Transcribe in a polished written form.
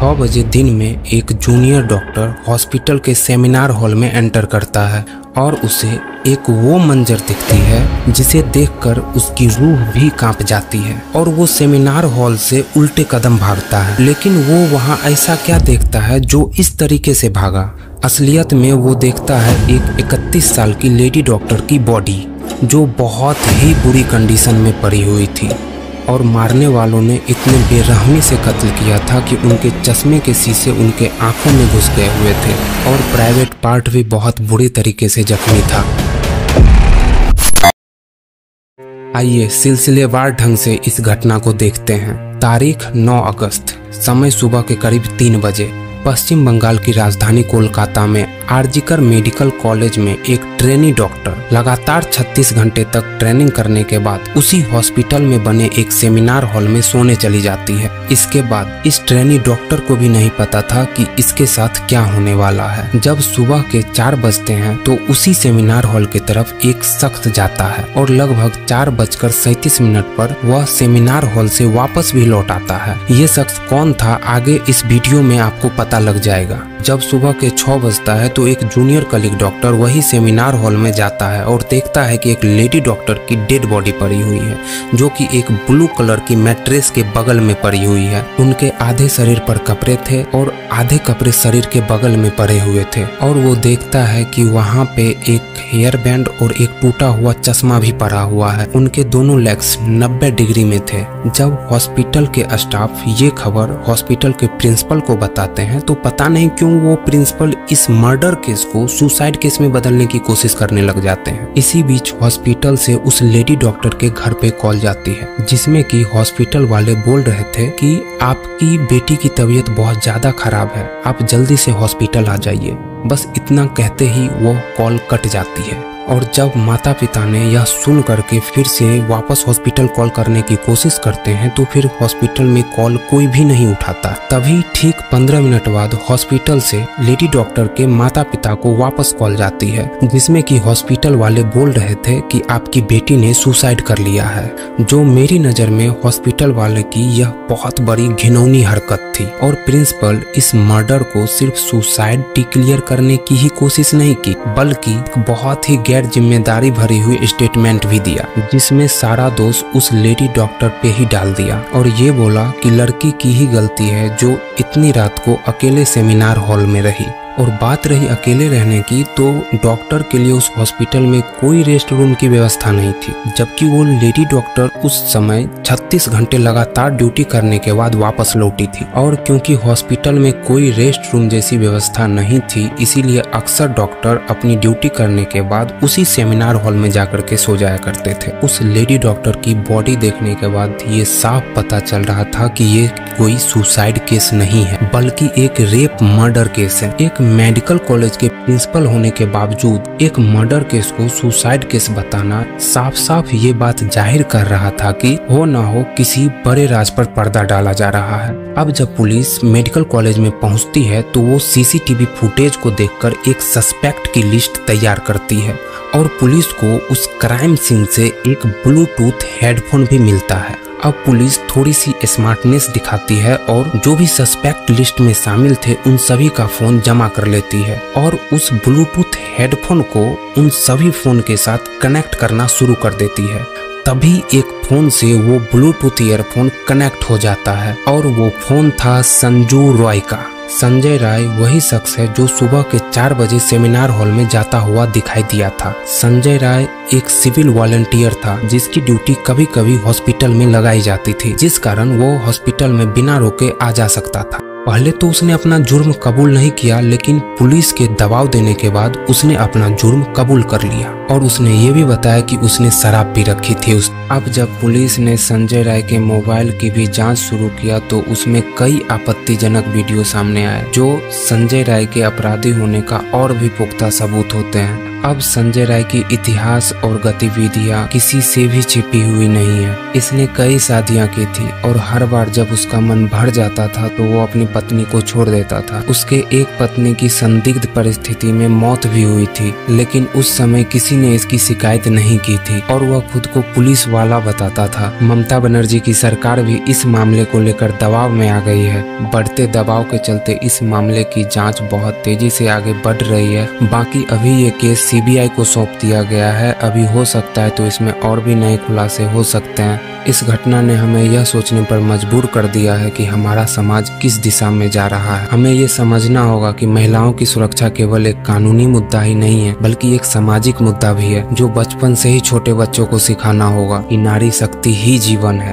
6 बजे दिन में एक जूनियर डॉक्टर हॉस्पिटल के सेमिनार हॉल में एंटर करता है और उसे एक वो मंजर दिखती है जिसे देखकर उसकी रूह भी कांप जाती है और वो सेमिनार हॉल से उल्टे कदम भागता है। लेकिन वो वहाँ ऐसा क्या देखता है जो इस तरीके से भागा? असलियत में वो देखता है एक 31 साल की लेडी डॉक्टर की बॉडी जो बहुत ही बुरी कंडीशन में पड़ी हुई थी और मारने वालों ने इतने बेरहमी से कत्ल किया था कि उनके चश्मे के शीशे उनके आंखों में घुस गए हुए थे और प्राइवेट पार्ट भी बहुत बुरी तरीके से जख्मी था। आइए सिलसिलेवार ढंग से इस घटना को देखते हैं। तारीख 9 अगस्त, समय सुबह के करीब 3 बजे पश्चिम बंगाल की राजधानी कोलकाता में आरजीकर मेडिकल कॉलेज में एक ट्रेनी डॉक्टर लगातार 36 घंटे तक ट्रेनिंग करने के बाद उसी हॉस्पिटल में बने एक सेमिनार हॉल में सोने चली जाती है। इसके बाद इस ट्रेनी डॉक्टर को भी नहीं पता था कि इसके साथ क्या होने वाला है। जब सुबह के 4 बजते हैं तो उसी सेमिनार हॉल की तरफ एक शख्स जाता है और लगभग 4:37 पर वह सेमिनार हॉल से वापस भी लौट आता है। ये शख्स कौन था आगे इस वीडियो में आपको पता लग जाएगा। जब सुबह के 6 बजता है तो एक जूनियर कलीग डॉक्टर वही सेमिनार हॉल में जाता है और देखता है कि एक लेडी डॉक्टर की डेड बॉडी पड़ी हुई है जो कि एक ब्लू कलर की मैट्रेस के बगल में पड़ी हुई है। उनके आधे शरीर पर कपड़े थे और आधे कपड़े शरीर के बगल में पड़े हुए थे और वो देखता है कि वहाँ पे एक हेयर बैंड और एक टूटा हुआ चश्मा भी पड़ा हुआ है। उनके दोनों लेग्स 90 डिग्री में थे। जब हॉस्पिटल के स्टाफ ये खबर हॉस्पिटल के प्रिंसिपल को बताते हैं तो पता नहीं क्यों वो प्रिंसिपल इस मर्डर केस को सुसाइड केस में बदलने की कोशिश करने लग जाते हैं। इसी बीच हॉस्पिटल से उस लेडी डॉक्टर के घर पे कॉल जाती है जिसमें कि हॉस्पिटल वाले बोल रहे थे कि आपकी बेटी की तबीयत बहुत ज्यादा खराब है, आप जल्दी से हॉस्पिटल आ जाइए। बस इतना कहते ही वो कॉल कट जाती है और जब माता पिता ने यह सुन करके फिर से वापस हॉस्पिटल कॉल करने की कोशिश करते हैं तो फिर हॉस्पिटल में कॉल कोई भी नहीं उठाता। तभी ठीक 15 मिनट बाद हॉस्पिटल से लेडी डॉक्टर के माता पिता को वापस कॉल जाती है जिसमें कि हॉस्पिटल वाले बोल रहे थे कि आपकी बेटी ने सुसाइड कर लिया है। जो मेरी नज़र में हॉस्पिटल वाले की यह बहुत बड़ी घिनौनी हरकत थी और प्रिंसिपल इस मर्डर को सिर्फ सुसाइड डिक्लेयर करने की ही कोशिश नहीं की बल्कि बहुत ही गैर जिम्मेदारी भरी हुई स्टेटमेंट भी दिया जिसमें सारा दोष उस लेडी डॉक्टर पे ही डाल दिया और ये बोला कि लड़की की ही गलती है जो इतनी रात को अकेले सेमिनार हॉल में रही। और बात रही अकेले रहने की तो डॉक्टर के लिए उस हॉस्पिटल में कोई रेस्ट रूम की व्यवस्था नहीं थी जबकि वो लेडी डॉक्टर उस समय 36 घंटे लगातार ड्यूटी करने के बाद वापस लौटी थी और क्योंकि हॉस्पिटल में कोई रेस्ट रूम जैसी व्यवस्था नहीं थी इसीलिए अक्सर डॉक्टर अपनी ड्यूटी करने के बाद उसी सेमिनार हॉल में जाकर के सो जाया करते थे। उस लेडी डॉक्टर की बॉडी देखने के बाद ये साफ पता चल रहा था कि ये कोई सुसाइड केस नहीं है बल्कि एक रेप मर्डर केस है। एक मेडिकल कॉलेज के प्रिंसिपल होने के बावजूद एक मर्डर केस को सुसाइड केस बताना साफ साफ ये बात जाहिर कर रहा था कि हो ना हो किसी बड़े राज पर पर्दा डाला जा रहा है। अब जब पुलिस मेडिकल कॉलेज में पहुंचती है तो वो सीसीटीवी फुटेज को देखकर एक सस्पेक्ट की लिस्ट तैयार करती है और पुलिस को उस क्राइम सीन से एक ब्लूटूथ हेडफोन भी मिलता है। अब पुलिस थोड़ी सी स्मार्टनेस दिखाती है और जो भी सस्पेक्ट लिस्ट में शामिल थे उन सभी का फोन जमा कर लेती है और उस ब्लूटूथ हेडफोन को उन सभी फोन के साथ कनेक्ट करना शुरू कर देती है। तभी एक फोन से वो ब्लूटूथ ईयरफोन कनेक्ट हो जाता है और वो फोन था संजू रॉय का। संजय राय वही शख्स है जो सुबह के 4 बजे सेमिनार हॉल में जाता हुआ दिखाई दिया था। संजय राय एक सिविल वॉलंटियर था जिसकी ड्यूटी कभी कभी हॉस्पिटल में लगाई जाती थी जिस कारण वो हॉस्पिटल में बिना रोके आ जा सकता था। पहले तो उसने अपना जुर्म कबूल नहीं किया लेकिन पुलिस के दबाव देने के बाद उसने अपना जुर्म कबूल कर लिया और उसने ये भी बताया कि उसने शराब भी रखी थी। अब जब पुलिस ने संजय राय के मोबाइल की भी जांच शुरू किया तो उसमें कई आपत्तिजनक वीडियो सामने आए जो संजय राय के अपराधी होने का और भी पुख्ता सबूत होते हैं। अब संजय राय की इतिहास और गतिविधियां किसी से भी छिपी हुई नहीं है। इसने कई शादियां की थी और हर बार जब उसका मन भर जाता था तो वो अपनी पत्नी को छोड़ देता था। उसके एक पत्नी की संदिग्ध परिस्थिति में मौत भी हुई थी, लेकिन उस समय किसी ने इसकी शिकायत नहीं की थी और वह खुद को पुलिस वाला बताता था। ममता बनर्जी की सरकार भी इस मामले को लेकर दबाव में आ गई है। बढ़ते दबाव के चलते इस मामले की जांच बहुत तेजी से आगे बढ़ रही है। बाकी अभी ये केस सीबीआई को सौंप दिया गया है। अभी हो सकता है तो इसमें और भी नए खुलासे हो सकते हैं। इस घटना ने हमें यह सोचने पर मजबूर कर दिया है कि हमारा समाज किस दिशा में जा रहा है। हमें ये समझना होगा कि महिलाओं की सुरक्षा केवल एक कानूनी मुद्दा ही नहीं है, बल्कि एक सामाजिक मुद्दा भी है, जो बचपन से ही छोटे बच्चों को सिखाना होगा कि नारी शक्ति ही जीवन है।